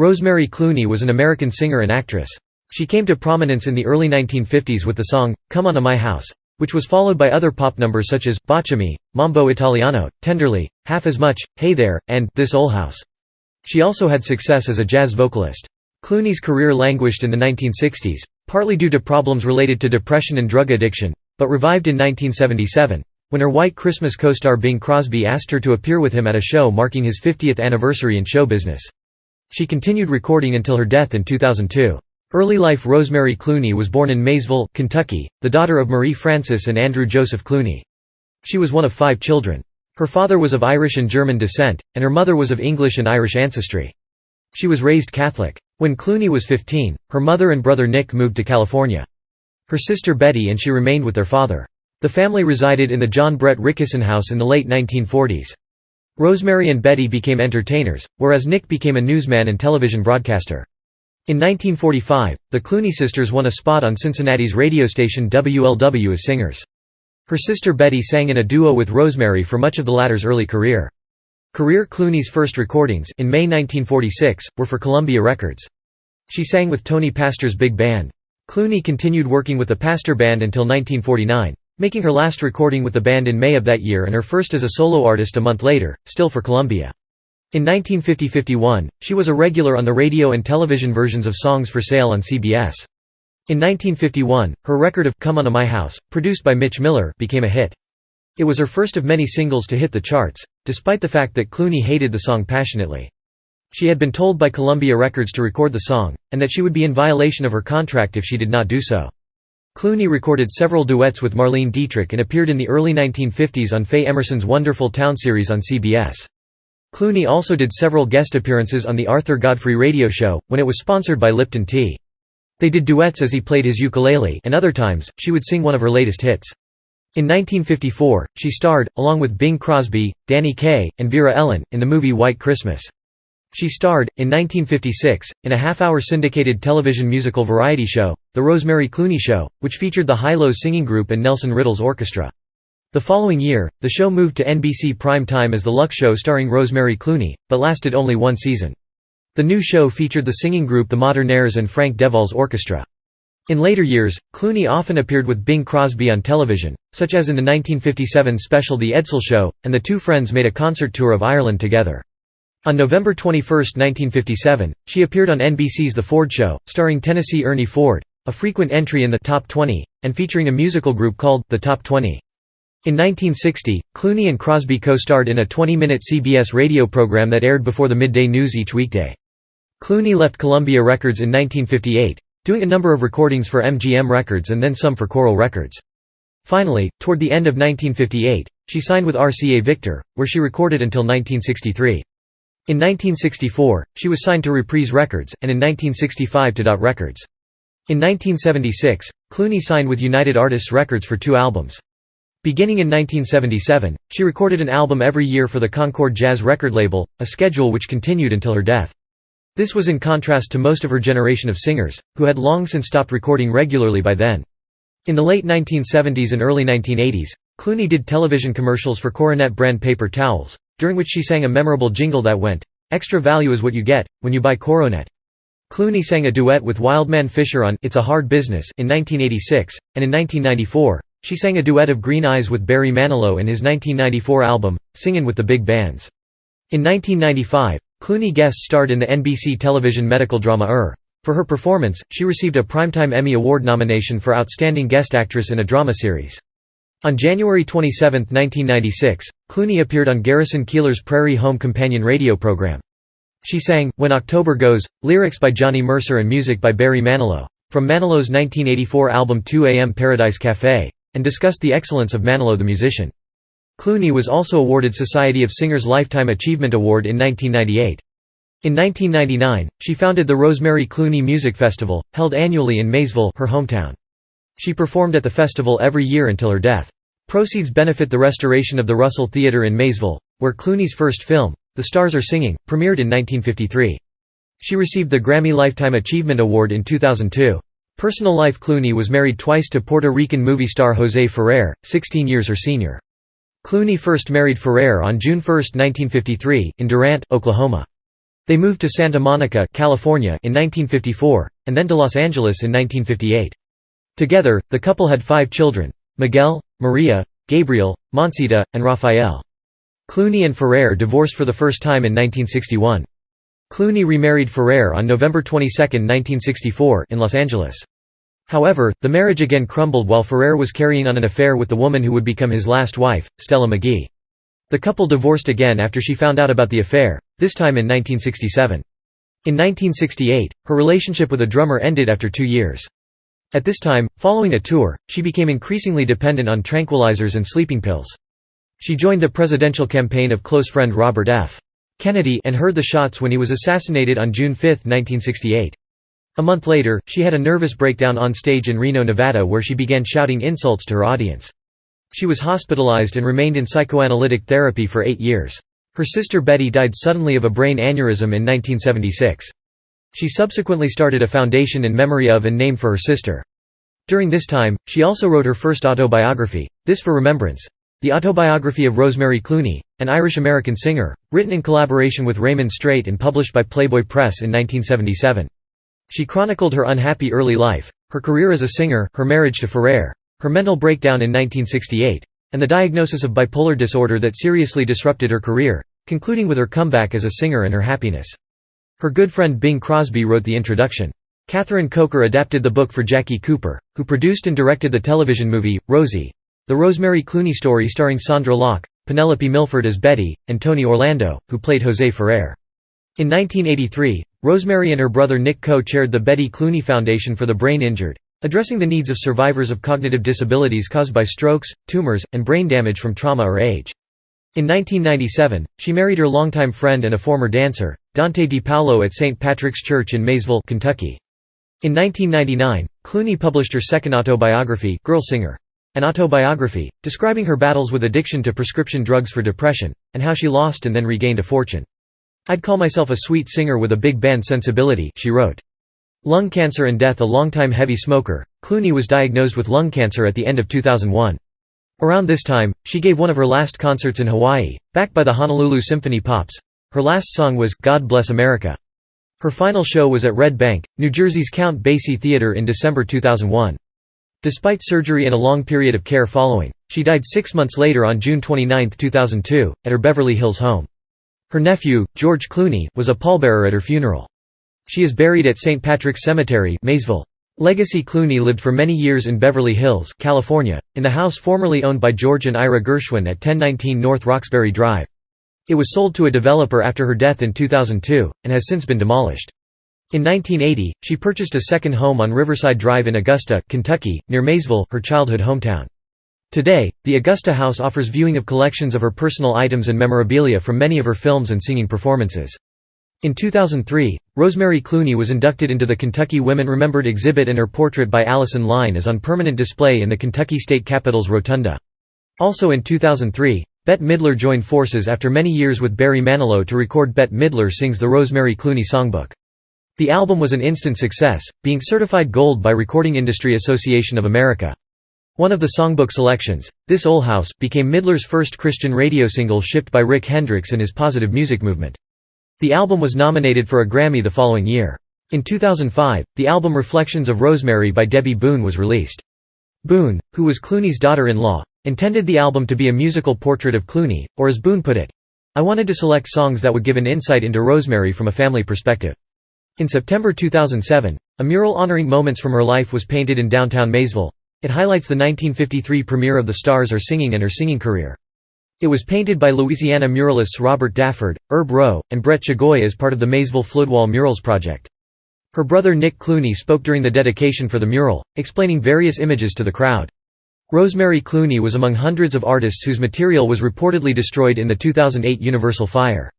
Rosemary Clooney was an American singer and actress. She came to prominence in the early 1950s with the song, "Come On to My House", which was followed by other pop numbers such as "Botch-a-Me", "Mambo Italiano", "Tenderly", "Half as Much", "Hey There", and "This Ole House". She also had success as a jazz vocalist. Clooney's career languished in the 1960s, partly due to problems related to depression and drug addiction, but revived in 1977, when her White Christmas co-star Bing Crosby asked her to appear with him at a show marking his 50th anniversary in show business. She continued recording until her death in 2002. Early life. Rosemary Clooney was born in Maysville, Kentucky, the daughter of Marie Frances and Andrew Joseph Clooney. She was one of 5 children. Her father was of Irish and German descent, and her mother was of English and Irish ancestry. She was raised Catholic. When Clooney was 15, her mother and brother Nick moved to California. Her sister Betty and she remained with their father. The family resided in the John Brett Richeson House in the late 1940s. Rosemary and Betty became entertainers, whereas Nick became a newsman and television broadcaster. In 1945, the Clooney sisters won a spot on Cincinnati's radio station WLW as singers. Her sister Betty sang in a duo with Rosemary for much of the latter's early career. Clooney's first recordings, in May 1946, were for Columbia Records. She sang with Tony Pastor's big band. Clooney continued working with the Pastor Band until 1949, making her last recording with the band in May of that year and her first as a solo artist a month later, still for Columbia. In 1950–51, she was a regular on the radio and television versions of Songs for Sale on CBS. In 1951, her record of "Come On to My House", produced by Mitch Miller, became a hit. It was her first of many singles to hit the charts, despite the fact that Clooney hated the song passionately. She had been told by Columbia Records to record the song, and that she would be in violation of her contract if she did not do so. Clooney recorded several duets with Marlene Dietrich and appeared in the early 1950s on Faye Emerson's Wonderful Town series on CBS. Clooney also did several guest appearances on the Arthur Godfrey radio show, when it was sponsored by Lipton Tea. They did duets as he played his ukulele, and other times, she would sing one of her latest hits. In 1954, she starred, along with Bing Crosby, Danny Kaye, and Vera Ellen, in the movie White Christmas. She starred, in 1956, in a half-hour syndicated television musical variety show, The Rosemary Clooney Show, which featured the High-Low Singing Group and Nelson Riddle's orchestra. The following year, the show moved to NBC prime time as The Luck Show starring Rosemary Clooney, but lasted only 1 season. The new show featured the singing group The Modernaires and Frank Devol's orchestra. In later years, Clooney often appeared with Bing Crosby on television, such as in the 1957 special The Edsel Show, and the two friends made a concert tour of Ireland together. On November 21, 1957, she appeared on NBC's The Ford Show, starring Tennessee Ernie Ford, a frequent entry in the Top 20, and featuring a musical group called The Top 20. In 1960, Clooney and Crosby co-starred in a 20-minute CBS radio program that aired before the midday news each weekday. Clooney left Columbia Records in 1958, doing a number of recordings for MGM Records and then some for Coral Records. Finally, toward the end of 1958, she signed with RCA Victor, where she recorded until 1963. In 1964, she was signed to Reprise Records, and in 1965 to Dot Records. In 1976, Clooney signed with United Artists Records for 2 albums. Beginning in 1977, she recorded an album every year for the Concord Jazz record label, a schedule which continued until her death. This was in contrast to most of her generation of singers, who had long since stopped recording regularly by then. In the late 1970s and early 1980s, Clooney did television commercials for Coronet brand paper towels, during which she sang a memorable jingle that went, "Extra value is what you get when you buy Coronet." Clooney sang a duet with Wildman Fisher on It's a Hard Business in 1986, and in 1994, she sang a duet of Green Eyes with Barry Manilow in his 1994 album, Singin' with the Big Bands. In 1995, Clooney guest starred in the NBC television medical drama For her performance, she received a Primetime Emmy Award nomination for Outstanding Guest Actress in a Drama Series. On January 27, 1996, Clooney appeared on Garrison Keillor's Prairie Home Companion radio program. She sang, When October Goes, lyrics by Johnny Mercer and music by Barry Manilow, from Manilow's 1984 album 2 AM Paradise Café, and discussed the excellence of Manilow the musician. Clooney was also awarded Society of Singers Lifetime Achievement Award in 1998. In 1999, she founded the Rosemary Clooney Music Festival, held annually in Maysville, her hometown. She performed at the festival every year until her death. Proceeds benefit the restoration of the Russell Theatre in Maysville, where Clooney's first film, The Stars Are Singing, premiered in 1953. She received the Grammy Lifetime Achievement Award in 2002. Personal life. Clooney was married twice to Puerto Rican movie star José Ferrer, 16 years her senior. Clooney first married Ferrer on June 1, 1953, in Durant, Oklahoma. They moved to Santa Monica, California in 1954, and then to Los Angeles in 1958. Together, the couple had 5 children: Miguel, Maria, Gabriel, Monsita, and Rafael. Clooney and Ferrer divorced for the first time in 1961. Clooney remarried Ferrer on November 22, 1964, in Los Angeles. However, the marriage again crumbled while Ferrer was carrying on an affair with the woman who would become his last wife, Stella McGee. The couple divorced again after she found out about the affair, this time in 1967. In 1968, her relationship with a drummer ended after 2 years. At this time, following a tour, she became increasingly dependent on tranquilizers and sleeping pills. She joined the presidential campaign of close friend Robert F. Kennedy and heard the shots when he was assassinated on June 5, 1968. A month later, she had a nervous breakdown on stage in Reno, Nevada, where she began shouting insults to her audience. She was hospitalized and remained in psychoanalytic therapy for 8 years. Her sister Betty died suddenly of a brain aneurysm in 1976. She subsequently started a foundation in memory of and named for her sister. During this time, she also wrote her first autobiography, This for Remembrance. The autobiography of Rosemary Clooney, an Irish-American singer, written in collaboration with Raymond Strait and published by Playboy Press in 1977. She chronicled her unhappy early life, her career as a singer, her marriage to Ferrer, her mental breakdown in 1968, and the diagnosis of bipolar disorder that seriously disrupted her career, concluding with her comeback as a singer and her happiness. Her good friend Bing Crosby wrote the introduction. Catherine Coker adapted the book for Jackie Cooper, who produced and directed the television movie, Rosie, the Rosemary Clooney story starring Sandra Locke, Penelope Milford as Betty, and Tony Orlando, who played José Ferrer. In 1983, Rosemary and her brother Nick co-chaired the Betty Clooney Foundation for the Brain Injured, addressing the needs of survivors of cognitive disabilities caused by strokes, tumors, and brain damage from trauma or age. In 1997, she married her longtime friend and a former dancer, Dante DiPaolo, at St. Patrick's Church in Maysville, Kentucky. In 1999, Clooney published her second autobiography, Girl Singer, an autobiography, describing her battles with addiction to prescription drugs for depression, and how she lost and then regained a fortune. "I'd call myself a sweet singer with a big band sensibility," she wrote. Lung cancer and death. A longtime heavy smoker, Clooney was diagnosed with lung cancer at the end of 2001. Around this time, she gave one of her last concerts in Hawaii, backed by the Honolulu Symphony Pops. Her last song was "God Bless America." Her final show was at Red Bank, New Jersey's Count Basie Theater in December 2001. Despite surgery and a long period of care following, she died 6 months later on June 29, 2002, at her Beverly Hills home. Her nephew, George Clooney, was a pallbearer at her funeral. She is buried at St. Patrick's Cemetery, Maysville. Legacy. Clooney lived for many years in Beverly Hills, California, in the house formerly owned by George and Ira Gershwin at 1019 North Roxbury Drive. It was sold to a developer after her death in 2002, and has since been demolished. In 1980, she purchased a second home on Riverside Drive in Augusta, Kentucky, near Maysville, her childhood hometown. Today, the Augusta House offers viewing of collections of her personal items and memorabilia from many of her films and singing performances. In 2003, Rosemary Clooney was inducted into the Kentucky Women Remembered exhibit, and her portrait by Allison Line is on permanent display in the Kentucky State Capitol's Rotunda. Also in 2003, Bette Midler joined forces after many years with Barry Manilow to record Bette Midler Sings the Rosemary Clooney Songbook. The album was an instant success, being certified gold by Recording Industry Association of America. One of the songbook selections, This Ole House, became Midler's first Christian radio single shipped by Rick Hendricks and his positive music movement. The album was nominated for a Grammy the following year. In 2005, the album Reflections of Rosemary by Debbie Boone was released. Boone, who was Clooney's daughter-in-law, intended the album to be a musical portrait of Clooney, or as Boone put it, "I wanted to select songs that would give an insight into Rosemary from a family perspective." In September 2007, a mural honoring moments from her life was painted in downtown Maysville. It highlights the 1953 premiere of The Stars Are Singing and her singing career. It was painted by Louisiana muralists Robert Dafford, Herb Rowe, and Brett Chagoy as part of the Maysville Floodwall Murals project. Her brother Nick Clooney spoke during the dedication for the mural, explaining various images to the crowd. Rosemary Clooney was among hundreds of artists whose material was reportedly destroyed in the 2008 Universal fire.